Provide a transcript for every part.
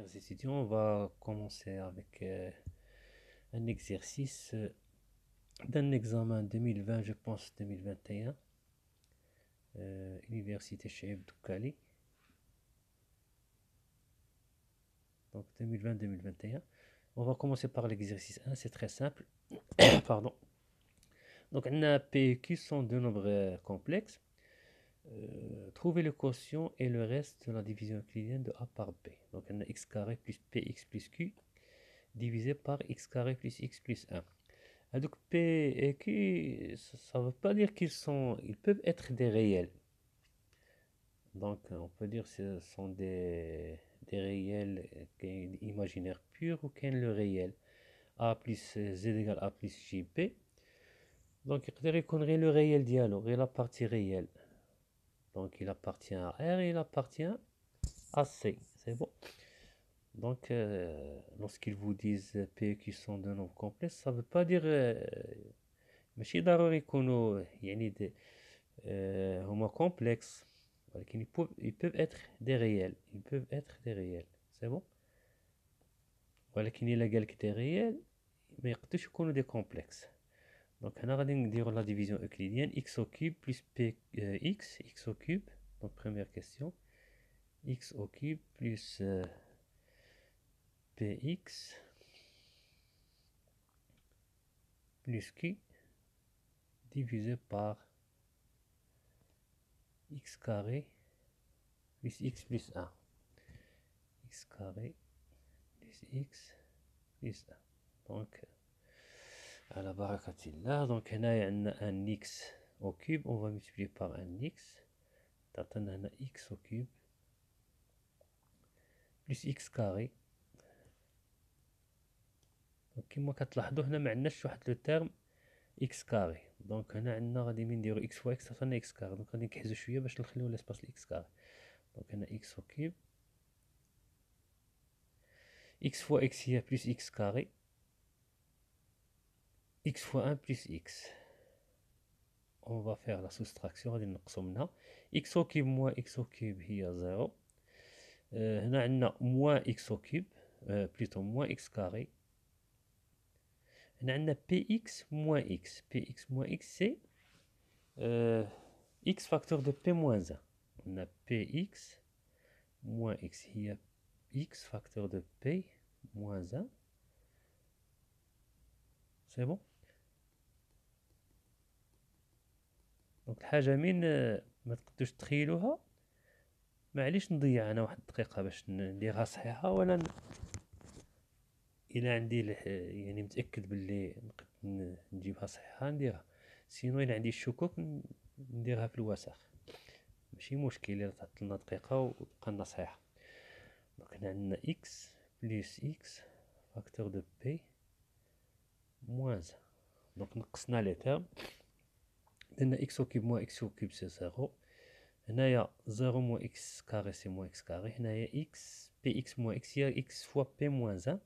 Chers étudiants, on va commencer avec un exercice d'un examen 2020, je pense 2021, Université Cheikh Doukali, donc 2020-2021. On va commencer par l'exercice 1, c'est très simple. Pardon. Donc, on a P et Q sont deux nombres complexes. Trouver le quotient et le reste de la division euclidienne de A par B. Donc, on a x carré plus px plus q divisé par x carré plus x plus 1. Donc P et Q, ça ne veut pas dire ils peuvent être des réels. Donc on peut dire que ce sont des réels imaginaires purs ou qu'un le réel. A plus Z égale A plus JP. Donc il reconnaît le réel dialogue et la partie réelle. Donc il appartient à R et il appartient à C. C'est bon. Donc lorsqu'ils vous disent P et Q sont deux nombres complexes, ça ne veut pas dire ماشي ضروري يكونوا يعني هما complexes ولكن ils peuvent être des réels, c'est bon. ولكن إلا قالك des réels ما يقدرش يكونوا des complexes. donc هنا غادي نديرو la division euclidienne x au cube plus p x au cube. donc première question, x au cube plus px plus q divisé par x carré plus x plus 1. x carré plus x plus 1. donc على بركة الله. donc هنايا عندنا un x au cube, on va multiplier par un x تعطينا هنا x au cube plus x carré. donc كما كتلاحظوا هنا ما عندناش واحد لو تيرم x carré. donc هنا عندنا غادي من نديرو x fois x تعطينا x carré. donc غادي نكحزو شويه باش نخليو لاسباس x carré. donc هنا x au cube x fois x هي plus x carré x fois 1 plus x. on va faire la soustraction غادي نقصو منها x au cube moins x au cube هي 0. هنا عندنا moins x au cube plutôt moins x carré. هنا عندنا px moins x. px moins x c'est x facteur de p moins 1. on a px moins x هي x facteur de p moins 1. c'est bon. donc الحاجة من ما تقدروش تخيلوها، معليش نضيع انا واحد الدقيقة باش نديرها صحيحة ولا الى عندي يعني متأكد باللي نقدر نجيبها صحيحة نديرها، سينو الى عندي الشكوك نديرها في الوسخ ماشي مشكل الا تعطلنا لنا دقيقة وبقى لنا صحيحة. دونك هنا عندنا اكس بلس اكس فاكتور دو بي موان 1. دونك نقصنا لي تيرم درنا اكس او كيب موان اكس او كيب سي زيرو. هنايا زيرو موان اكس كاري سي موان اكس كاري. هنايا اكس بي اكس موان اكس هي اكس فوا بي موان 1.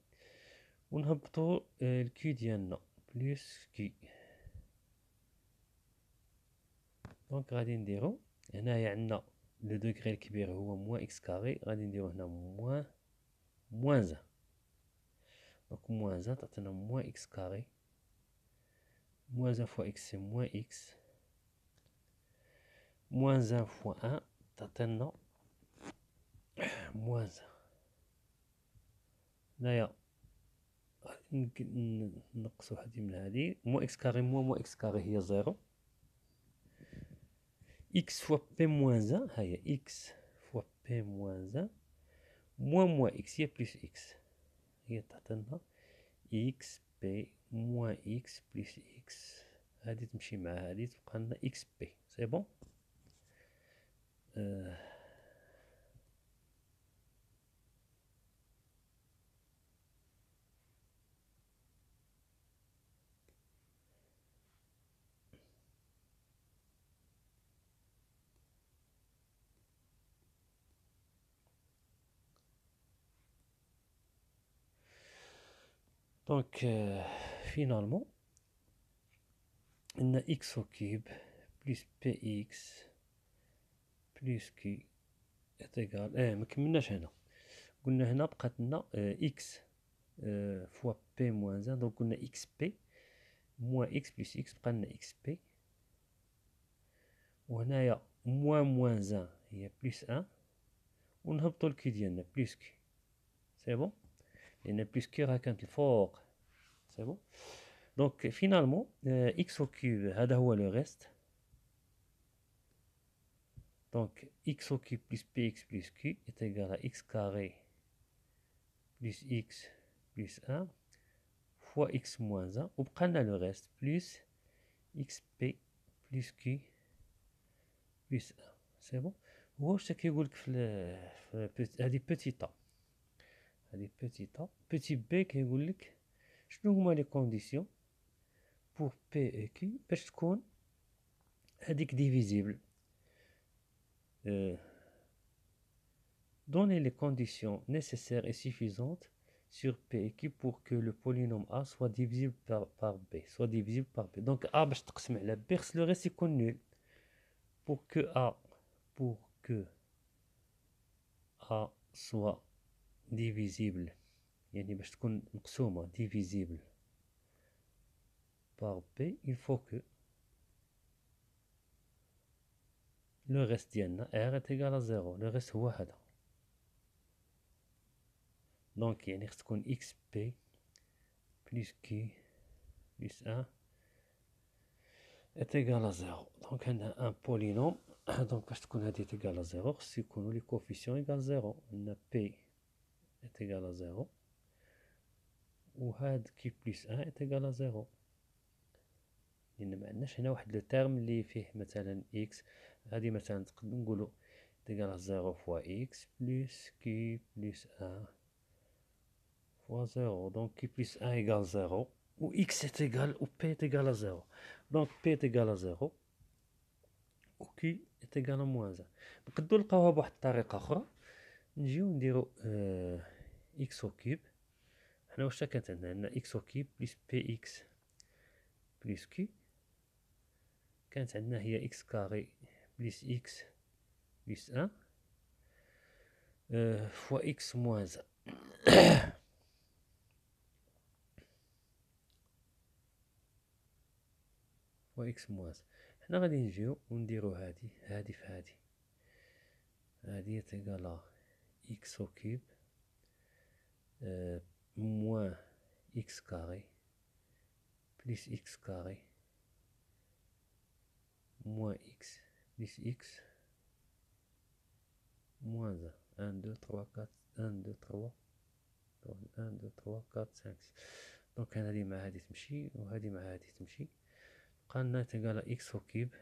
ونهبطو الكي ديالنا بلس كي. دونك غادي نديرو هنايا عندنا لو دوغري الكبير هو موان اكس كاري، غادي نديرو هنا موان 1. دونك موان 1 تعطينا موان اكس كاري moins 1 fois x c'est moins x moins 1 fois 1 تعطينا moins 1. هنايا نقصو هادي من هادي moins x carré moins x carré هي 0. x fois p moins 1 هي x fois p moins 1 moins x هي plus x هي تعطينا x p moins x plus x. هادي تمشي مع هادي تبقى لنا x p. سي بون. Donc, finalement, on a x au cube plus px plus q est égal. ما كملناش هنا. قلنا هنا بقات لنا x fois p moins 1. donc قلنا xp moins x plus x بقى لنا xp. وهنايا moins 1 هي plus 1. ونهبطوا الكي ديالنا بلس كي. سي بون، لان بلس كي راه كانت الفوق. سي بون. دونك فينالمون x au cube هذا هو لو ريست. دونك x au cube plus px plus q est égal à x carré plus x plus 1 fois x moins 1. وبقى لنا لو ريست plus xp plus q plus 1. سي بون. هو واش كيقول لك في هذه بوتيتا، هذه بوتيتا بوتي بي كيقول لك شنو هما لي كونديسيون بور بي اي كي باش تكون هذيك ديفيزيبل. Donner les conditions nécessaires et suffisantes sur P et Q pour que le polynôme A soit divisible par B. Soit divisible par B. Donc A باش تقسم على B خص le reste يكون nul. Pour que A soit divisible, يعني باش تكون مقسومة divisible par B, il faut que le reste ديالنا R est égal à 0. Le reste هو هذا. Donc يعني خص تكون xp plus q plus 1 est égal à 0. Donc on a un polynôme. Donc باش تكون هذه est égal à 0 خص يكونوا les coefficients égal 0. On a p est égal à 0 وهاد q plus 1 est égal à 0. لأن ما عندناش هنا واحد لو تيرم اللي فيه مثلا x. هذه مثلا تقدر نقولوا est égal à 0 fois x plus q plus 1 fois 0. Donc q plus 1 égale 0 ou x est égal ou p est égal à 0. Donc p est égal à 0 و q est égal à moins 1. نقدروا نلقاوها بواحد الطريقة أخرى. نجيو نديرو x au cube. حنا واش كانت عندنا x au cube plus px plus q. كانت عندنا هي x carré plus x plus 1 fois x moins 1. fois x moins 1. حنا غادي نجيو ونديرو هادي في هادي تيغالا x au cube moins x carré plus x carré moins x plus x moins 1. 1, 2, 3, 4, 1, 2, 3 1, 2, 3, 4, 5, 6. دونك هادي مع هادي تمشي وهادي مع هادي تمشي. بقالنا تيغالا x au cube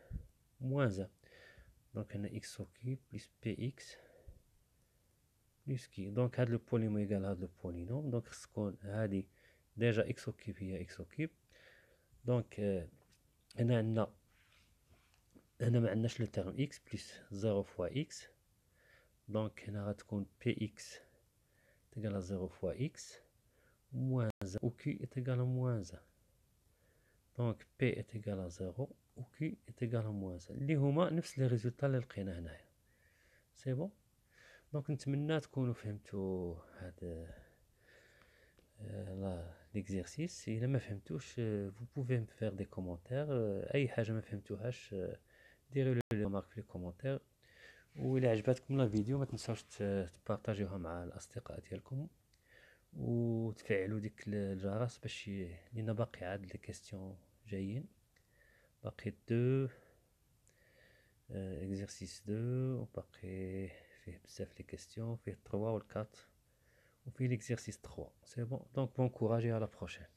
moins 1. دونك هنا x au cube plus px plus q. دونك هاد لو بولينوم يقال هاد لو بولينوم. دونك خص تكون هادي ديجا x au cube هي x au cube. دونك هنا عندنا ما عندناش لو تيرم x بلس 0 فوا x. دونك هنا غتكون px تيغال 0 فوا x moins 1 و q est égal à moins 1. دونك p est égal à 0 و q est égal à moins 1 اللي هما نفس لي ريزولطا اللي لقينا هنايا. سي بون. دونك نتمنى تكونوا فهمتوا هاد l'exercice. الا ما فهمتوش vous pouvez me faire des commentaires. اي حاجه ما فهمتوهاش ديروا لي ريمارك في لي كومونتير. وإلا عجبتكم لا فيديو ما تنساوش تبارطاجيوها مع الاصدقاء ديالكم وتفعلوا ديك الجرس باش لينا باقي عاد لي كيسيون جايين. باقي 2 exercice 2 وباقي فيه بزاف لي كيسيون. فيه 3 و 4 وفيه l'exercice 3. C'est bon. Donc bon courage et à la prochaine.